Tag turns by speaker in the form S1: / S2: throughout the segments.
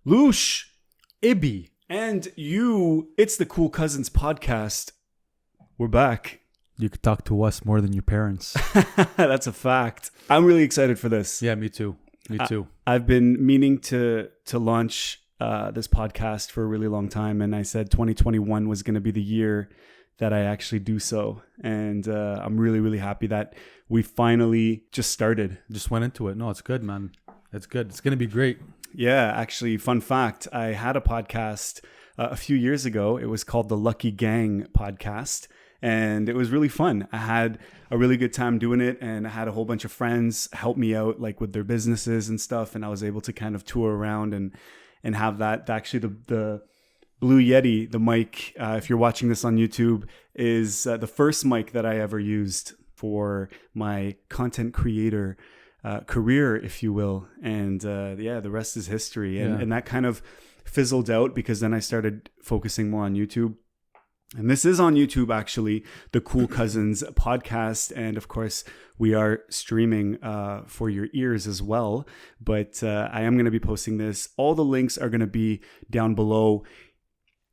S1: Loush,
S2: Ibby.
S1: and you. It's the Cool Cousins podcast. We're back.
S2: You could talk to us more than your parents.
S1: That's a fact. I'm really excited for this.
S2: Yeah, me too. Me too.
S1: I've been meaning to launch this podcast for a really long time, and I said 2021 was going to be the year that I actually do so. And I'm really, really happy that we finally just started.
S2: Just went into it. No, it's good, man. It's good. It's going to be great.
S1: Yeah, actually, fun fact, I had a podcast a few years ago. It was called the Lucky Gang Podcast, and it was really fun. I had a really good time doing it, and I had a whole bunch of friends help me out like with their businesses and stuff, and I was able to kind of tour around and have that. Actually, the Blue Yeti, the mic, if you're watching this on YouTube, is the first mic that I ever used for my content creator career, if you will. And the rest is history. And that kind of fizzled out because then I started focusing more on YouTube. And this is on YouTube, actually, the Cool Cousins podcast. And of course, we are streaming for your ears as well. But I am going to be posting this. All the links are going to be down below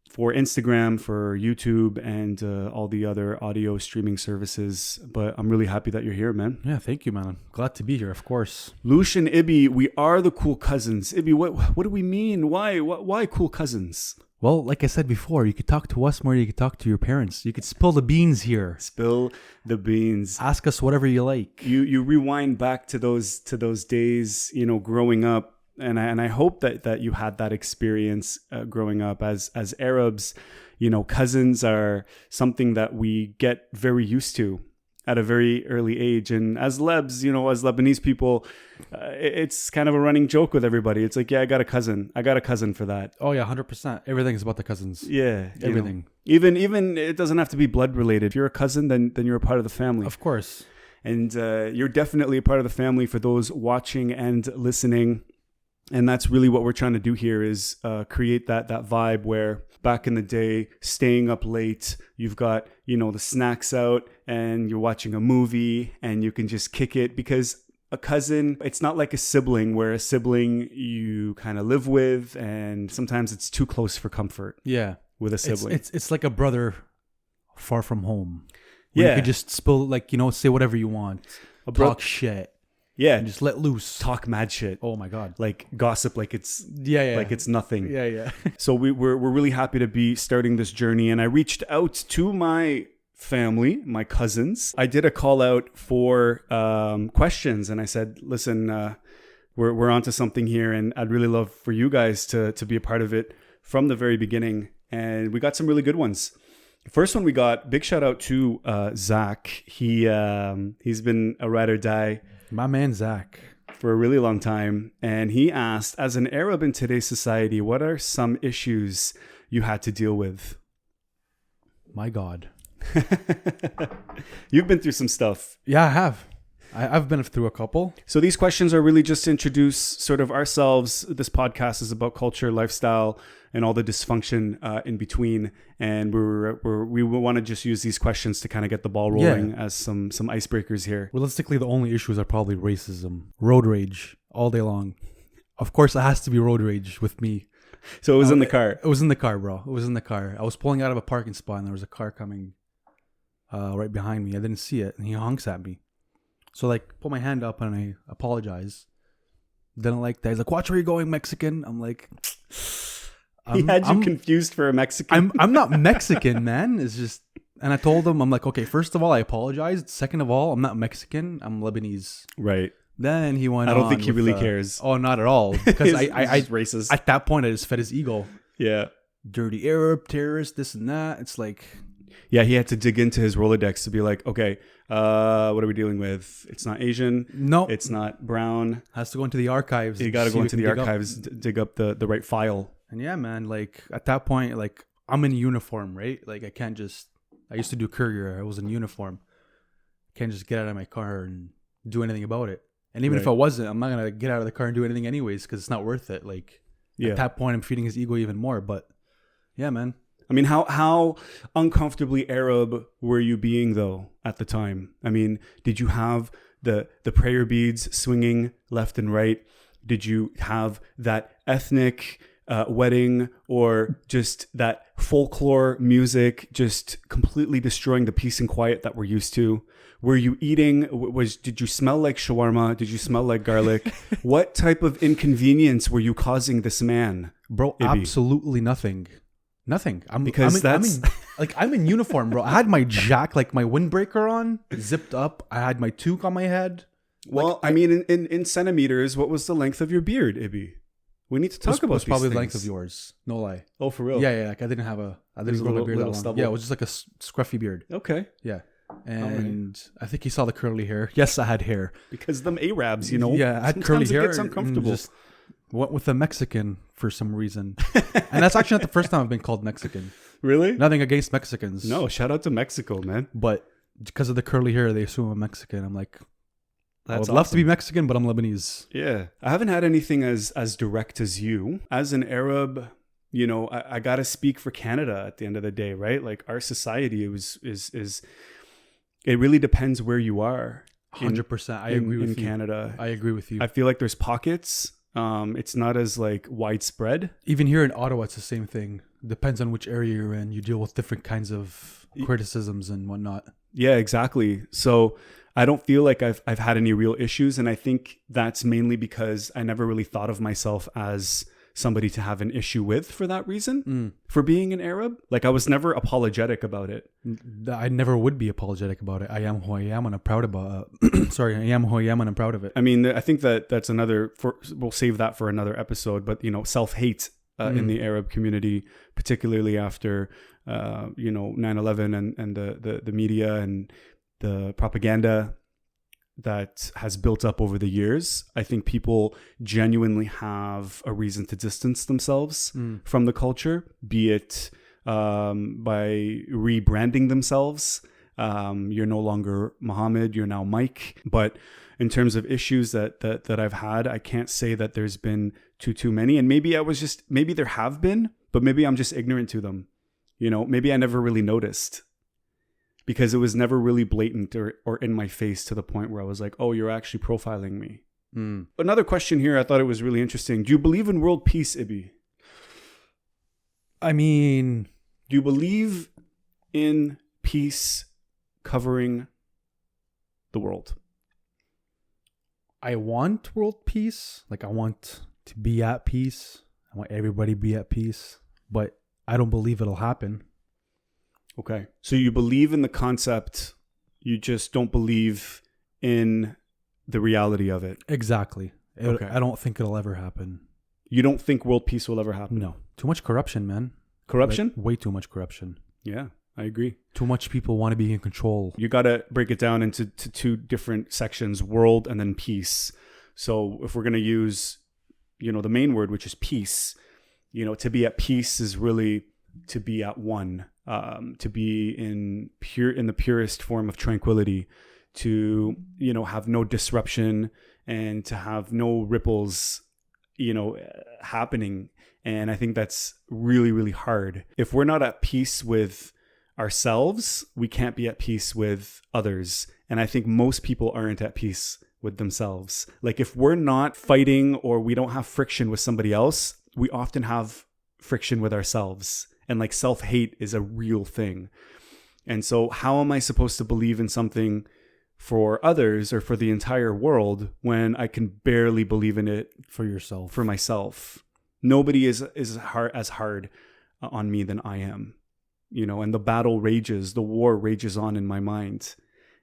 S1: for Instagram, for YouTube, and all the other audio streaming services. But I'm really happy that you're here, man.
S2: Yeah, thank you, man. I'm glad to be here, of course.
S1: Loush and Ibby, we are the Cool Cousins. Ibby, what do we mean? Why Cool Cousins?
S2: Well, like I said before, you could talk to us more than you could talk to your parents. You could spill the beans here.
S1: Spill the beans.
S2: Ask us whatever you like.
S1: You rewind back to those days, growing up. And I hope that you had that experience growing up as Arabs. Cousins are something that we get very used to at a very early age. And as Lebs, as Lebanese people, it's kind of a running joke with everybody. It's like, yeah, I got a cousin for that.
S2: Oh yeah, 100%. Everything's about the cousins.
S1: Yeah,
S2: everything.
S1: Even it doesn't have to be blood related. If you're a cousin, then you're a part of the family.
S2: Of course.
S1: And you're definitely a part of the family for those watching and listening. And that's really what we're trying to do here is create that vibe where back in the day, staying up late, you've got, the snacks out and you're watching a movie and you can just kick it, because a cousin, it's not like a sibling where a sibling you kind of live with, and sometimes it's too close for comfort.
S2: Yeah.
S1: With a sibling.
S2: It's like a brother far from home.
S1: Yeah.
S2: You could just spill, say whatever you want. Talk shit.
S1: Yeah,
S2: and just let loose.
S1: Talk mad shit.
S2: Oh my god.
S1: Like gossip like it's like it's nothing.
S2: Yeah.
S1: So we're really happy to be starting this journey, and I reached out to my family, my cousins. I did a call out for questions, and I said, listen, we're onto something here, and I'd really love for you guys to be a part of it from the very beginning. And we got some really good ones. The first one we got, big shout out to Zach. He's been a ride or die.
S2: My man, Zach.
S1: For a really long time. And he asked, as an Arab in today's society, what are some issues you had to deal with?
S2: My God.
S1: You've been through some stuff.
S2: Yeah, I have. I've been through a couple.
S1: So these questions are really just to introduce sort of ourselves. This podcast is about culture, lifestyle, and all the dysfunction in between. And we want to just use these questions to kind of get the ball rolling as some icebreakers here.
S2: Realistically, the only issues are probably racism, road rage all day long. Of course, it has to be road rage with me.
S1: So it was in the car.
S2: It was in the car, bro. It was in the car. I was pulling out of a parking spot, and there was a car coming right behind me. I didn't see it, and he honks at me. So put my hand up and I apologize. Didn't like that. He's like, watch where you're going, Mexican. I'm like,
S1: he had you confused for a Mexican.
S2: I'm not Mexican, man. It's just, and I told him, I'm like, okay, first of all, I apologized. Second of all, I'm not Mexican. I'm Lebanese.
S1: Right.
S2: Then he went on.
S1: I don't think he really cares.
S2: Oh, not at all. Because I
S1: racist.
S2: At that point, I just fed his ego.
S1: Yeah.
S2: Dirty Arab, terrorist, this and that. It's like.
S1: Yeah, he had to dig into his Rolodex to be like, okay, what are we dealing with? It's not Asian.
S2: No.
S1: It's not brown.
S2: Has to go into the archives.
S1: You got to go into the archives, dig up the right file.
S2: And yeah, man, at that point, I'm in uniform, right? I can't just, I used to do courier. I was in uniform. Can't just get out of my car and do anything about it. And even if I wasn't, I'm not going to get out of the car and do anything anyways, because it's not worth it. At that point, I'm feeding his ego even more. But yeah, man.
S1: I mean, how uncomfortably Arab were you being, though, at the time? I mean, did you have the prayer beads swinging left and right? Did you have that ethnic wedding, or just that folklore music just completely destroying the peace and quiet that we're used to? Were you eating? Did you smell like shawarma? Did you smell like garlic? What type of inconvenience were you causing this man,
S2: bro?
S1: Ibby?
S2: Absolutely nothing. Nothing. I'm in uniform, bro. I had my like my windbreaker on, zipped up. I had my toque on my head.
S1: Well, I mean, in centimeters, what was the length of your beard, Ibby? We need to talk about these
S2: probably
S1: things.
S2: the length of yours. No lie.
S1: Oh, for real?
S2: Yeah. Like I didn't grow my beard that long.
S1: Stubble.
S2: Yeah, it was just like a scruffy beard.
S1: Okay.
S2: Yeah. And I think he saw the curly hair. Yes, I had hair.
S1: Because them Arabs, you know.
S2: Yeah, I had curly hair.
S1: It gets uncomfortable.
S2: Just went with a Mexican for some reason. And that's actually not the first time I've been called Mexican.
S1: Really?
S2: Nothing against Mexicans.
S1: No, shout out to Mexico, man.
S2: But because of the curly hair, they assume I'm Mexican. I'm like, I would love to
S1: awesome.
S2: be Mexican, but I'm Lebanese.
S1: Yeah. I haven't had anything as direct as you. As an Arab, you know, I got to speak for Canada at the end of the day, right? Like our society is it really depends where you are.
S2: 100%. I agree with you.
S1: In Canada.
S2: I agree with you.
S1: I feel like there's pockets. It's not as like widespread.
S2: Even here in Ottawa, it's the same thing. Depends on which area you're in. You deal with different kinds of criticisms and whatnot.
S1: Yeah, exactly. So I don't feel like I've had any real issues. And I think that's mainly because I never really thought of myself as somebody to have an issue with for that reason, for being an Arab. Like I was never apologetic about it.
S2: I never would be apologetic about it. I am who I am and I'm proud about it. I am who I am and I'm proud of it.
S1: I mean, I think that's we'll save that for another episode, but you know, self-hate in the Arab community, particularly after, 9/11 and the media and the propaganda that has built up over the years. I think people genuinely have a reason to distance themselves from the culture, be it by rebranding themselves. You're no longer Muhammad, you're now Mike. But in terms of issues that I've had, I can't say that there's been too many. And maybe there have been, but maybe I'm just ignorant to them. You know, maybe I never really noticed, because it was never really blatant or in my face to the point where I was like, oh, you're actually profiling me. Another question here, I thought it was really interesting. Do you believe in world peace, Ibby?
S2: I mean,
S1: do you believe in peace covering the world?
S2: I want world peace. Like I want to be at peace. I want everybody to be at peace, but I don't believe it'll happen.
S1: Okay. So you believe in the concept, you just don't believe in the reality of it.
S2: Exactly.
S1: Okay.
S2: I don't think it'll ever happen.
S1: You don't think world peace will ever happen?
S2: No. Too much corruption, man.
S1: Corruption?
S2: Like, way too much corruption.
S1: Yeah, I agree.
S2: Too much people want to be in control.
S1: You got to break it down into two different sections, world and then peace. So if we're going to use, the main word, which is peace, to be at peace is really to be at one. To be in the purest form of tranquility, to have no disruption and to have no ripples happening. And I think that's really, really hard. If we're not at peace with ourselves, we can't be at peace with others. And I think most people aren't at peace with themselves. Like if we're not fighting or we don't have friction with somebody else, we often have friction with ourselves. And like self-hate is a real thing. And so how am I supposed to believe in something for others or for the entire world when I can barely believe in it for myself? Nobody is as hard on me than I am, and the battle rages, the war rages on in my mind.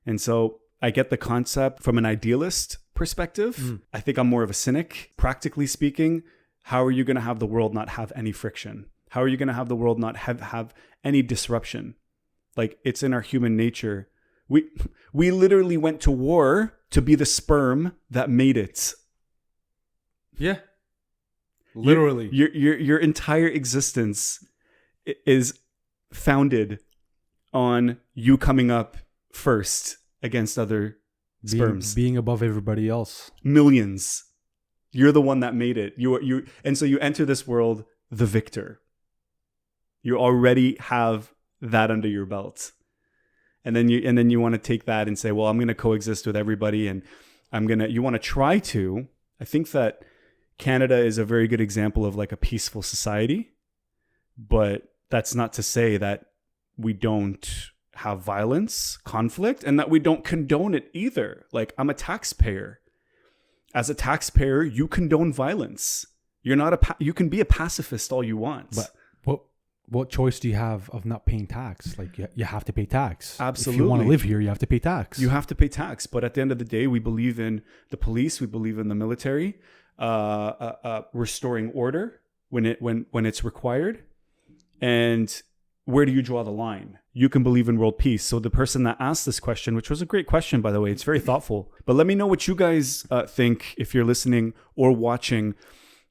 S1: And so I get the concept from an idealist perspective. I think I'm more of a cynic. Practically speaking, how are you going to have the world not have any friction? How are you going to have the world not have any disruption? Like it's in our human nature. We literally went to war to be the sperm that made it.
S2: Yeah. Literally.
S1: Your entire existence is founded on you coming up first against other sperms.
S2: Being above everybody else.
S1: Millions. You're the one that made it. And so you enter this world the victor. You already have that under your belt. And then you want to take that and say, well, I'm going to coexist with everybody and you want to try to. I think that, Canada is a very good example of like a peaceful society, but that's not to say that we don't have violence, conflict, and that we don't condone it either. Like, I'm a taxpayer. As a taxpayer, you condone violence. You're not you can be a pacifist all you want.
S2: But what choice do you have of not paying tax? Like, you have to pay tax.
S1: Absolutely.
S2: If you want to live here, you have to pay tax.
S1: You have to pay tax. But at the end of the day, we believe in the police. We believe in the military, restoring order when it's required. And where do you draw the line? You can believe in world peace. So the person that asked this question, which was a great question, by the way, it's very thoughtful. But let me know what you guys think if you're listening or watching.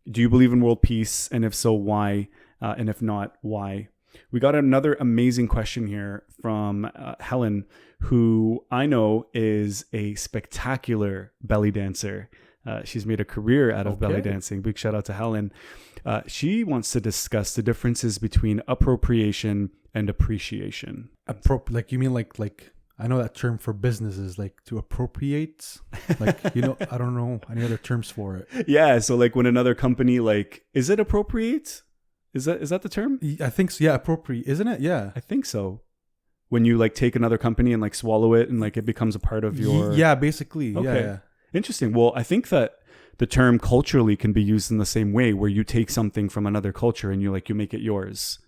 S1: Do you believe in world peace? And if so, why? And if not, why? We got another amazing question here from Helen, who I know is a spectacular belly dancer. She's made a career out of belly dancing. Big shout out to Helen. She wants to discuss the differences between appropriation and appreciation.
S2: Like, you mean like I know that term for business is like to appropriate. Like, I don't know any other terms for it.
S1: Yeah. So like when another company, like, is it appropriate? Is that the term?
S2: I think so. Yeah, appropriate, isn't it? Yeah,
S1: I think so. When you like take another company and like swallow it and like it becomes a part of your...
S2: Yeah, basically.
S1: Okay.
S2: Yeah.
S1: Interesting. Well, I think that the term culturally can be used in the same way, where you take something from another culture and you make it yours.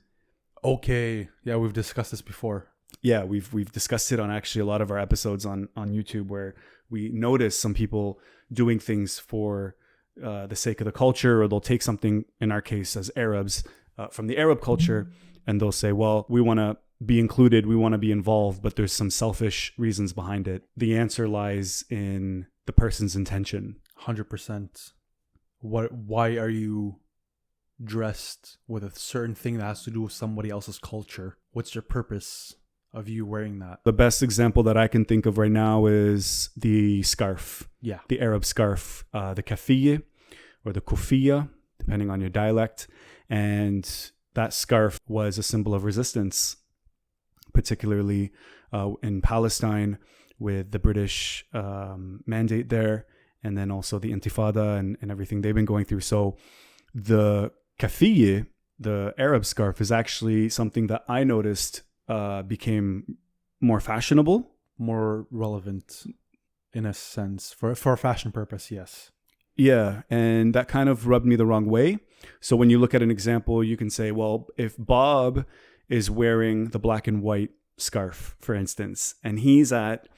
S2: Okay. Yeah, we've discussed this before.
S1: Yeah, we've discussed it on actually a lot of our episodes on YouTube, where we notice some people doing things for the sake of the culture, or they'll take something, in our case as Arabs, from the Arab culture, and they'll say, well, we want to be included, we want to be involved, but there's some selfish reasons behind it. The answer lies in the person's intention.
S2: 100%. Why are you dressed with a certain thing that has to do with somebody else's culture? What's your purpose of you wearing that?
S1: The best example that I can think of right now is the scarf.
S2: Yeah.
S1: The Arab scarf, the kafiyeh or the kufiya, depending on your dialect. And that scarf was a symbol of resistance, particularly in Palestine with the British mandate there, and then also the Intifada and everything they've been going through. So the kafiyeh, the Arab scarf, is actually something that I noticed became more fashionable,
S2: more relevant in a sense for a fashion purpose. Yes.
S1: Yeah. And that kind of rubbed me the wrong way. So when you look at an example, you can say, well, if Bob is wearing the black and white scarf, for instance, and he's at,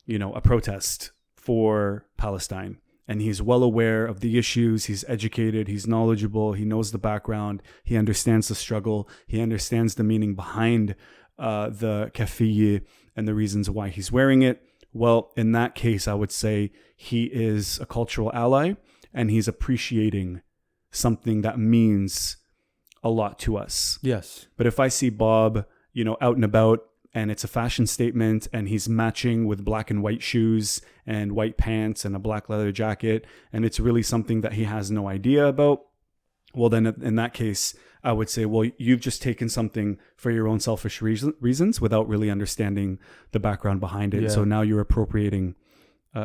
S1: a protest for Palestine, and he's well aware of the issues, he's educated, he's knowledgeable, he knows the background, he understands the struggle, he understands the meaning behind the kafiyeh and the reasons why he's wearing it. Well, in that case, I would say he is a cultural ally and he's appreciating something that means a lot to us.
S2: Yes.
S1: But if I see Bob, out and about, and it's a fashion statement, and he's matching with black and white shoes and white pants and a black leather jacket, and it's really something that he has no idea about, well, then in that case, I would say, well, you've just taken something for your own selfish reasons without really understanding the background behind it. Yeah. So now you're appropriating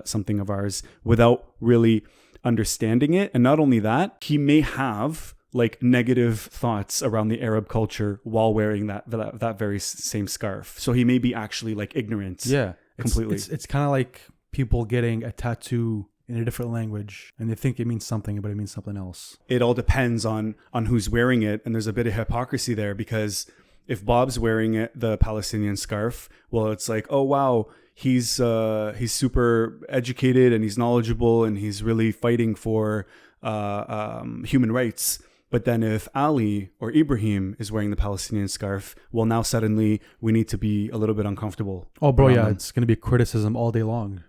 S1: something of ours without really understanding it. And not only that, he may have like negative thoughts around the Arab culture while wearing that very same scarf. So he may be actually like ignorant.
S2: Yeah,
S1: completely.
S2: It's kind of like people getting a tattoo in a different language and they think it means something, but it means something else.
S1: It all depends on who's wearing it. And there's a bit of hypocrisy there, because if Bob's wearing it, the Palestinian scarf, well, it's like, oh, wow, he's super educated and he's knowledgeable and he's really fighting for human rights. But then if Ali or Ibrahim is wearing the Palestinian scarf, well, now suddenly we need to be a little bit uncomfortable.
S2: Oh, bro, yeah, it's going to be criticism all day long.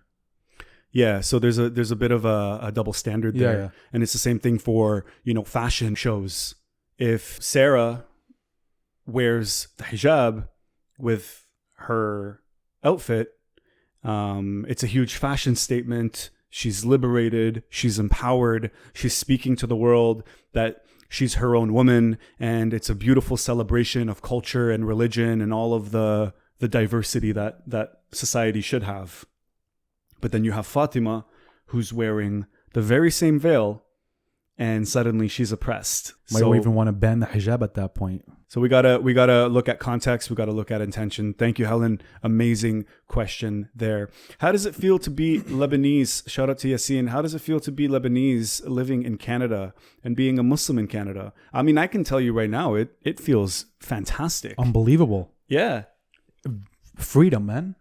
S1: Yeah, so there's a bit of a double standard there.
S2: Yeah.
S1: And it's the same thing for, fashion shows. If Sarah wears the hijab with her outfit, it's a huge fashion statement. She's liberated, she's empowered, she's speaking to the world that she's her own woman, and it's a beautiful celebration of culture and religion and all of the diversity that society should have. But then you have Fatima, who's wearing the very same veil and suddenly she's oppressed.
S2: Might even want to ban the hijab at that point.
S1: So we gotta look at context. We gotta look at intention. Thank you, Helen. Amazing question there. How does it feel to be Lebanese? Shout out to Yassine. How does it feel to be Lebanese living in Canada and being a Muslim in Canada? I mean, I can tell you right now, it feels fantastic.
S2: Unbelievable.
S1: Yeah.
S2: Freedom, man.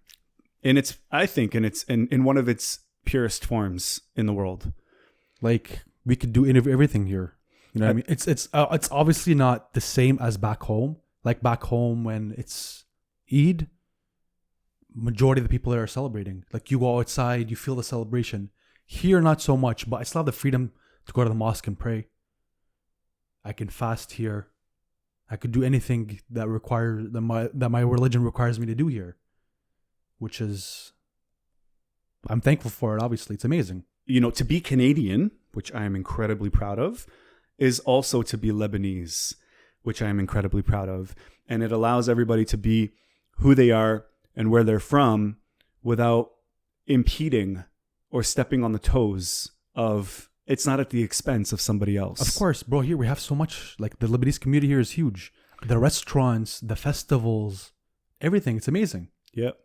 S1: I think in one of its purest forms in the world.
S2: Like, we could do everything here. You know what I mean? It's obviously not the same as back home. Like back home when it's Eid, majority of the people there are celebrating. Like you go outside, you feel the celebration. Here, not so much, but I still have the freedom to go to the mosque and pray. I can fast here. I could do anything that my religion requires me to do here, which is, I'm thankful for it. Obviously, it's amazing.
S1: You know, to be Canadian, which I am incredibly proud of, is also to be Lebanese, which I am incredibly proud of. And it allows everybody to be who they are and where they're from without impeding or stepping on the toes of, it's not at the expense of somebody else.
S2: Of course, bro. Here we have so much, like the Lebanese community here is huge. The restaurants, the festivals, everything. It's amazing.
S1: Yep.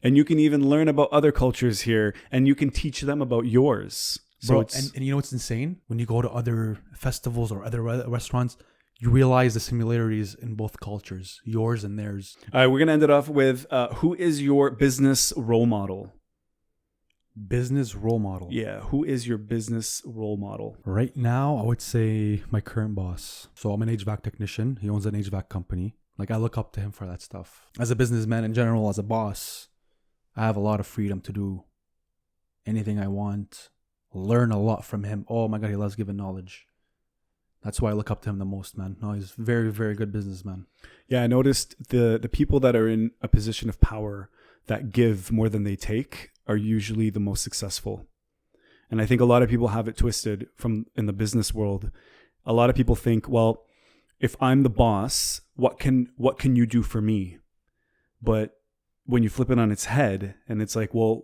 S1: And you can even learn about other cultures here and you can teach them about yours. So
S2: bro, and you know what's insane? When you go to other festivals or other restaurants, you realize the similarities in both cultures, yours and theirs.
S1: All right, we're going to end it off with, who is your business role model?
S2: Business role model.
S1: Yeah, who is your business role model?
S2: Right now, I would say my current boss. So I'm an HVAC technician. He owns an HVAC company. Like, I look up to him for that stuff. As a businessman in general, as a boss, I have a lot of freedom to do anything I want. Learn a lot from him. Oh my God, he loves giving knowledge. That's why I look up to him the most, man. No, he's very, very good businessman.
S1: Yeah, I noticed the people that are in a position of power that give more than they take are usually the most successful. And I think a lot of people have it twisted from in the business world. A lot of people think, well, if I'm the boss, what can you do for me? But when you flip it on its head and it's like, well,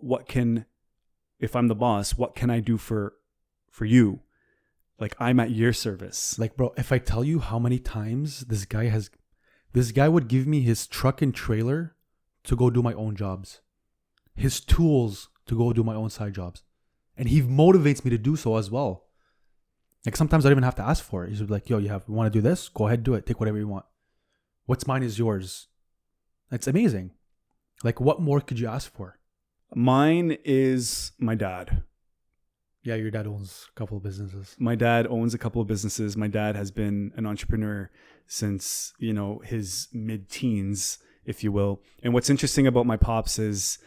S1: if I'm the boss, what can I do for you? Like, I'm at your service.
S2: Like, bro, if I tell you how many times this guy would give me his truck and trailer to go do my own jobs, his tools to go do my own side jobs. And he motivates me to do so as well. Like, sometimes I don't even have to ask for it. He's like, yo, you want to do this? Go ahead, do it. Take whatever you want. What's mine is yours. It's amazing. Like, what more could you ask for?
S1: Mine is my dad.
S2: Yeah, your dad owns a couple of businesses.
S1: My dad owns a couple of businesses. My dad has been an entrepreneur since, his mid-teens, if you will. And what's interesting about my pops is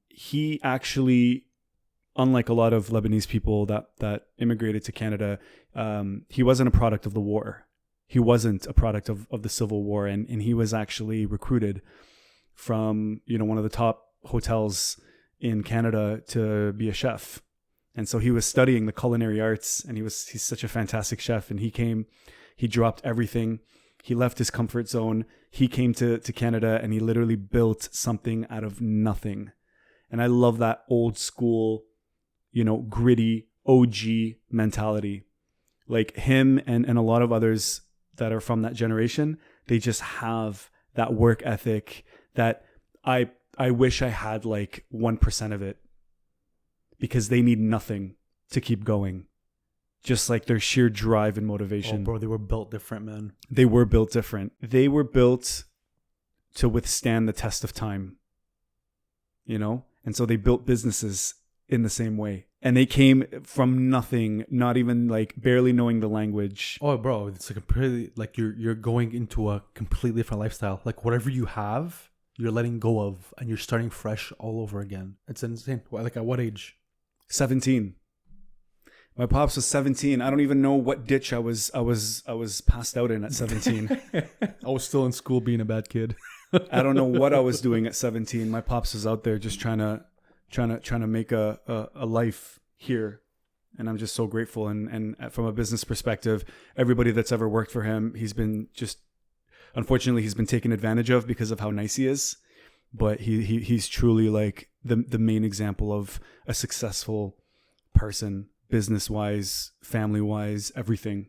S1: he actually, unlike a lot of Lebanese people that immigrated to Canada, he wasn't a product of the war. He wasn't a product of the Civil War. And he was actually recruited from, one of the top hotels in Canada to be a chef. And so he was studying the culinary arts, and he's such a fantastic chef. And he dropped everything. He left his comfort zone. He came to Canada and he literally built something out of nothing. And I love that old school, gritty OG mentality. Like him and a lot of others that are from that generation, they just have that work ethic that I wish I had like 1% of it, because they need nothing to keep going. Just like their sheer drive and motivation.
S2: Oh, bro, they were built different, man.
S1: They were built different. They were built to withstand the test of time, And so they built businesses in the same way. And they came from nothing, not even like barely knowing the language.
S2: Oh, bro, it's like you're going into a completely different lifestyle. Like whatever you have, you're letting go of, and you're starting fresh all over again. It's insane. Like at what age?
S1: 17. My pops was 17. I don't even know what ditch I was passed out in at 17.
S2: I was still in school being a bad kid.
S1: I don't know what I was doing at 17. My pops was out there just trying to make a life here. And I'm just so grateful. And from a business perspective, everybody that's ever worked for him, unfortunately, he's been taken advantage of because of how nice he is. But he's truly like the main example of a successful person, business-wise, family-wise, everything.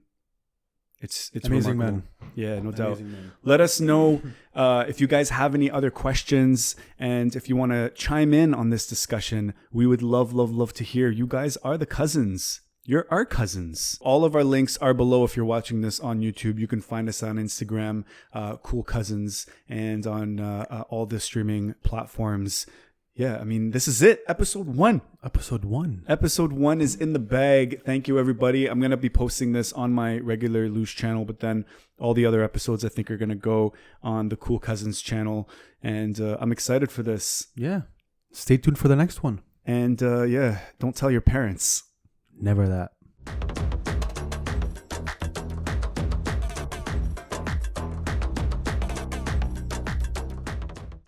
S1: It's
S2: Amazing
S1: remarkable.
S2: man.
S1: Yeah, no doubt.
S2: Amazing man.
S1: Let us know if you guys have any other questions, and if you want to chime in on this discussion. We would love to hear. You guys are the cousins. You're our cousins. All of our links are below if you're watching this on YouTube. You can find us on Instagram, Cool Cousins, and on all the streaming platforms. Yeah, I mean, this is it. Episode 1.
S2: Episode 1.
S1: Episode 1 is in the bag. Thank you, everybody. I'm going to be posting this on my regular Loush channel, but then all the other episodes I think are going to go on the Cool Cousins channel. And I'm excited for this.
S2: Yeah. Stay tuned for the next one.
S1: And yeah, don't tell your parents.
S2: Never that.